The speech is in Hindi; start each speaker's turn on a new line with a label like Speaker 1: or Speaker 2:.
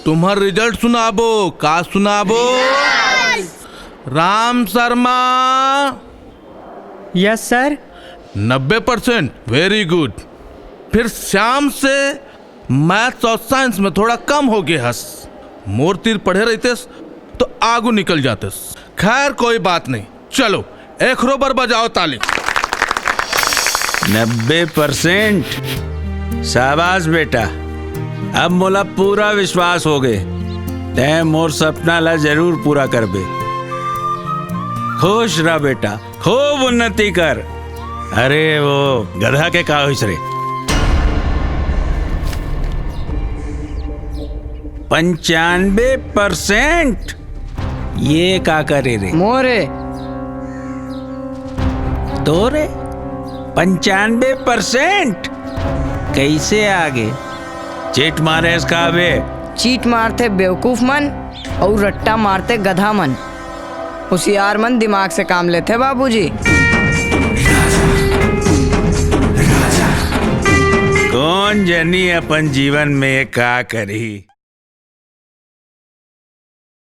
Speaker 1: तुम्हार रिजल्ट सुनाबो। का सुनाबो? Ram Sharma.
Speaker 2: Yes sir.
Speaker 1: 90%, very good. फिर श्याम से मैथ्स और साइंस में थोड़ा कम हो गया हस। मोर तीर पढ़े रहते तो आगू निकल जाते। खैर कोई बात नहीं, चलो एक रोबर बजाओ ताली।
Speaker 3: 90%। शाबाश बेटा, अब मोला पूरा विश्वास हो गए तै मोर सपना ला जरूर पूरा करबे। खुश रह बेटा, खूब उन्नति कर। अरे वो गधा के का होइस रे? 95%। ये का करे रे?
Speaker 2: मोरे
Speaker 3: तो रे 95%। कैसे आगे चीट मारे इसका बे?
Speaker 2: चीट मारते बेवकूफ मन और रट्टा मारते गधा मन। होशियार मन दिमाग से काम लेते बाबूजी।
Speaker 3: कौन जनी अपन जीवन में का करी।